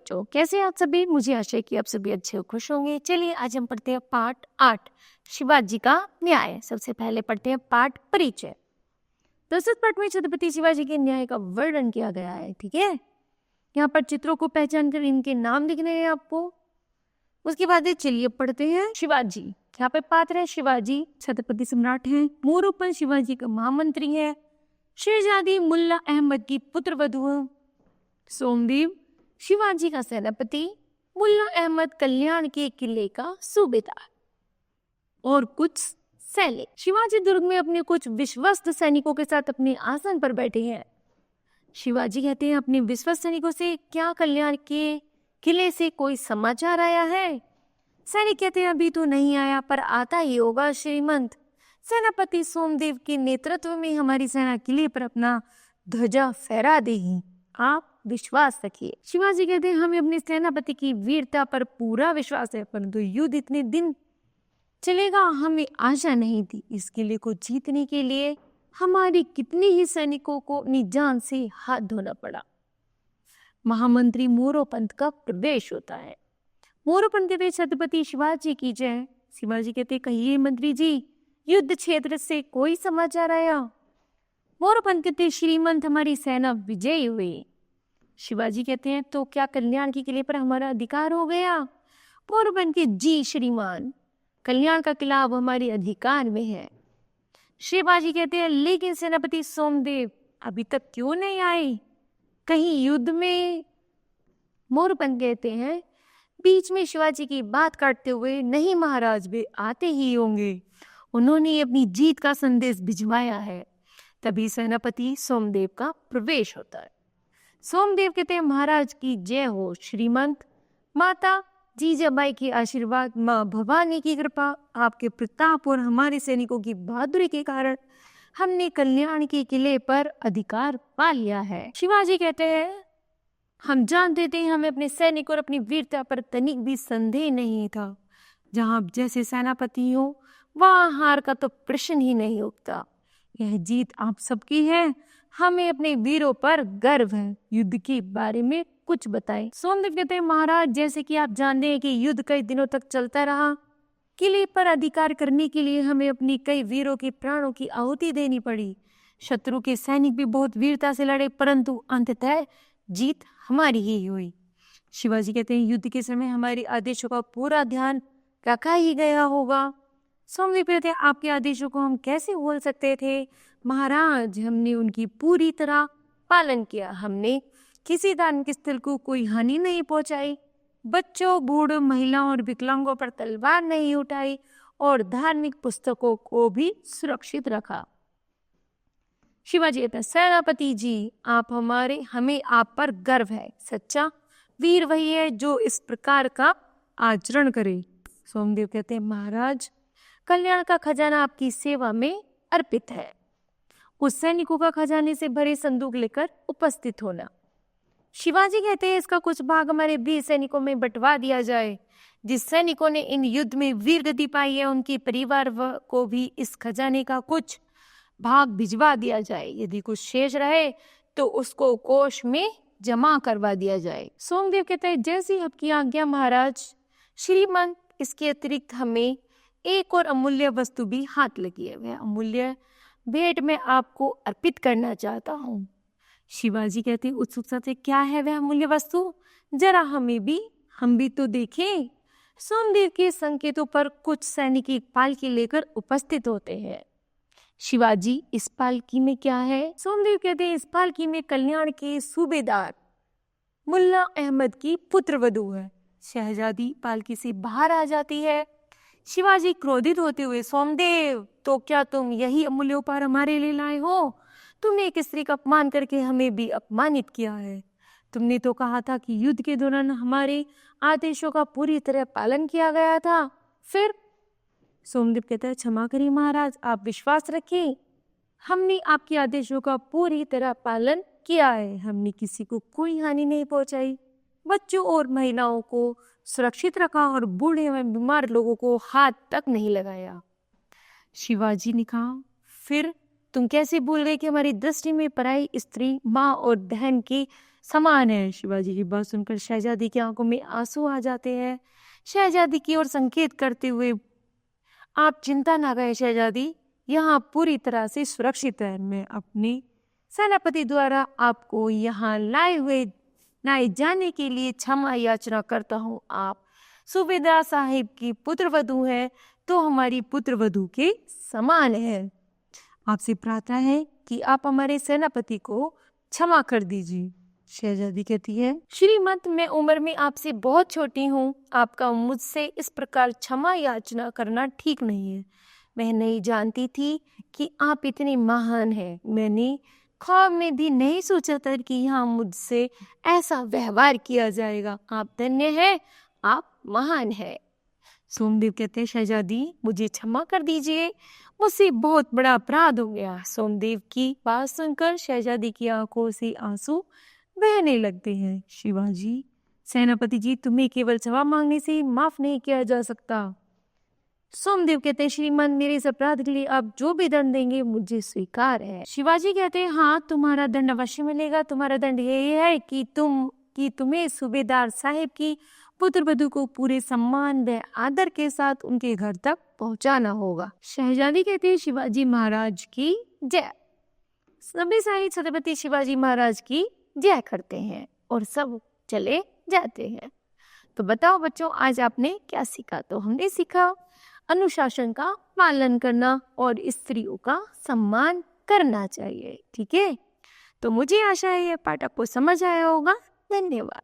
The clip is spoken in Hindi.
बच्चों, कैसे हैं आप सभी? मुझे आशा है कि आप सभी अच्छे और खुश होंगे। चलिए आज हम पढ़ते हैं पाठ 8 शिवाजी का न्याय। सबसे पहले पढ़ते हैं पाठ परिचय। प्रस्तुत पाठ में छत्रपति शिवाजी के न्याय का वर्णन किया गया है। ठीक है, यहाँ पर चित्रों को पहचान कर इनके नाम लिखने हैं आपको। उसके बाद चलिए पढ़ते हैं शिवाजी। यहाँ पे पात्र है शिवाजी, छत्रपति सम्राट है। मोरोपंत शिवाजी का महामंत्री है। शहजादी मुल्ला अहमद की पुत्र वधू है। सोमदेव शिवाजी का सेनापति। मुल्ला अहमद कल्याण के किले का सूबेदार और कुछ सैनिक। शिवाजी दुर्ग में अपने कुछ विश्वस्त सैनिकों के साथ अपने आसन पर बैठे हैं। शिवाजी कहते हैं अपने विश्वस्त सैनिकों से, क्या कल्याण के किले से कोई समाचार आया है? सैनिक कहते हैं अभी तो नहीं आया, पर आता ही होगा श्रीमंत। सेनापति सोमदेव के नेतृत्व में हमारी सेना किले पर अपना ध्वजा फहरा देगी, आप विश्वास रखिए। शिवाजी कहते हैं हमें अपने सेनापति की वीरता पर पूरा विश्वास है, परंतु युद्ध इतने दिन चलेगा हमें आशा नहीं थी। इस किले को जीतने के लिए हमारे कितने ही सैनिकों को अपनी जान से हाथ धोना पड़ा। महामंत्री मोरोपंत का प्रवेश होता है। मोरोपंत कहते छत्रपति शिवाजी की जय। शिवाजी कहते कहिए मंत्री जी, युद्ध क्षेत्र से कोई समाचार आया? मोरोपंत कहते श्रीमंत हमारी सेना विजयी हुई। शिवाजी कहते हैं तो क्या कल्याण के किले पर हमारा अधिकार हो गया? मोरोपंत के जी श्रीमान, कल्याण का किला अब हमारे अधिकार में है। शिवाजी कहते हैं लेकिन सेनापति सोमदेव अभी तक क्यों नहीं आए? कहीं युद्ध में? मोरोपंत कहते हैं बीच में शिवाजी की बात काटते हुए, नहीं महाराज, वे आते ही होंगे, उन्होंने अपनी जीत का संदेश भिजवाया है। तभी सेनापति सोमदेव का प्रवेश होता है। सोमदेव कहते हैं महाराज की जय हो श्रीमंत। माता जीजाबाई के आशीर्वाद, माँ भवानी की कृपा, आपके प्रताप और हमारे सैनिकों की बहादुरी के कारण हमने कल्याण के किले पर अधिकार पा लिया है। शिवाजी कहते हैं हम जानते थे, हमें अपने सैनिक और अपनी वीरता पर तनिक भी संदेह नहीं था। जहाँ जैसे सेनापति हो वहाँ हार का तो प्रश्न ही नहीं उठता। यह जीत आप सबकी है, हमें अपने वीरों पर गर्व है। युद्ध के बारे में कुछ बताएं। सोमदेव कहते हैं महाराज, जैसे कि आप जानते हैं कि युद्ध कई दिनों तक चलता रहा। किले पर अधिकार करने के लिए हमें अपनी कई वीरों के प्राणों की आहुति देनी पड़ी। शत्रु के सैनिक भी बहुत वीरता से लड़े, परंतु अंततः जीत हमारी ही हुई। शिवाजी कहते हैं युद्ध के समय हमारे आदेशों का पूरा ध्यान रखा ही गया होगा। सोमदेव कहते हैं आपके आदेशों को हम कैसे भूल सकते थे महाराज, हमने उनकी पूरी तरह पालन किया। हमने किसी धार्मिक स्थल को कोई हानि नहीं पहुंचाई, बच्चों, बूढ़ों, महिलाओं और विकलांगों पर तलवार नहीं उठाई और धार्मिक पुस्तकों को भी सुरक्षित रखा। शिवाजी कहते हैं सेनापति जी, हमें आप पर गर्व है। सच्चा वीर वही है जो इस प्रकार का आचरण करे। सोमदेव कहते हैं महाराज, कल्याण का खजाना आपकी सेवा में अर्पित है। उस सैनिकों का खजाने से भरे संदूक लेकर उपस्थित होना। शिवाजी कहते हैं इसका कुछ भाग हमारे वीर सैनिकों में बंटवा दिया जाए। जिस सैनिकों ने इन युद्ध में वीर गति पाई है उनके परिवार को भी इस खजाने का कुछ भाग भिजवा दिया जाए। यदि कुछ शेष रहे तो उसको कोष में जमा करवा दिया जाए। सोमदेव कहते हैं जैसी आपकी आज्ञा महाराज। श्रीमंत, इसके अतिरिक्त हमें एक और अमूल्य वस्तु भी हाथ लगी है, वह अमूल्य भेंट मैं आपको अर्पित करना चाहता हूँ। शिवाजी कहते हैं उत्सुकता से क्या है वह अमूल्य वस्तु? जरा हम भी तो देखें। सोमदेव के संकेतों पर कुछ सैनिक एक पालकी लेकर उपस्थित होते हैं। शिवाजी, इस पालकी में क्या है? सोमदेव कहते हैं इस पालकी में कल्याण के सूबेदार मुल्ला अहमद की पुत्र वधू है। शहजादी पालकी से बाहर आ जाती है। शिवाजी क्रोधित होते हुए, सोमदेव, तो क्या तुम यही अमूल्य उपहार हमारे लिए लाए हो? तुमने एक स्त्री का अपमान करके हमें भी अपमानित किया है। तुमने तो कहा था कि युद्ध के दौरान हमारे आदेशों का पूरी तरह पालन किया गया था। फिर? सोमदेव कहता है क्षमा करिए महाराज, आप विश्वास रखिए, हमने आपके आदेशों का पूरी तरह पालन किया है। हमने किसी को कोई हानि नहीं पहुंचाई, बच्चों और महिलाओं को सुरक्षित रखा और बूढ़े एवं बीमार लोगों को हाथ तक नहीं लगाया। शिवाजी ने कहा फिर तुम कैसे भूल गए कि हमारी दृष्टि में पराई स्त्री, माँ और बहन के समान है। शिवाजी की बात सुनकर शहजादी की आंखों में आंसू आ जाते हैं। शहजादी की ओर संकेत करते हुए, आप चिंता ना करें शहजादी, यहाँ पूरी तरह से सुरक्षित है। मैं अपनी सेनापति द्वारा आपको यहाँ लाए जाने के लिए क्षमा याचना करता हूँ। आप सूबेदार साहिब की पुत्रवधू है तो हमारी पुत्रवधू के समान है। आपसे प्रार्थना है कि आप हमारे सेनापति को क्षमा कर दीजिए। शहजादी कहती है, श्रीमत, मैं उम्र में आपसे बहुत छोटी हूँ। आपका मुझसे इस प्रकार क्षमा याचना करना ठीक नहीं है। मैं नहीं जानती थी कि आप इतने महान हैं। मैंने ख्वाब में भी नहीं सोचा था कि यहाँ मुझसे ऐसा व्यवहार किया जाएगा। आप धन्य हैं, आप महान हैं। सोमदेव कहते हैं, शहजादी मुझे क्षमा कर दीजिए, मुझसे बहुत बड़ा अपराध हो गया। सोमदेव की बात सुनकर शहजादी की आंखों से आंसू बहने लगते हैं। शिवाजी, सेनापति जी, तुम्हें केवल क्षमा मांगने से माफ नहीं किया जा सकता। सोमदेव कहते हैं, श्रीमान, मेरे इस अपराध के लिए आप जो भी दंड देंगे मुझे स्वीकार है। शिवाजी कहते हैं, हाँ, तुम्हारा दंड अवश्य मिलेगा। तुम्हारा दंड यही है कि तुम्हें सूबेदार साहिब की पुत्रवधू को पूरे सम्मान व आदर के साथ उनके घर तक पहुंचाना होगा। शहजादी कहते हैं, शिवाजी महाराज की जय। सभी साहिब छत्रपति शिवाजी महाराज की जय करते हैं और सब चले जाते हैं। तो बताओ बच्चों, आज आपने क्या सीखा? तो हमने सीखा अनुशासन का पालन करना और स्त्रियों का सम्मान करना चाहिए। ठीक है, तो मुझे आशा है यह पाठ आपको समझ आया होगा। धन्यवाद।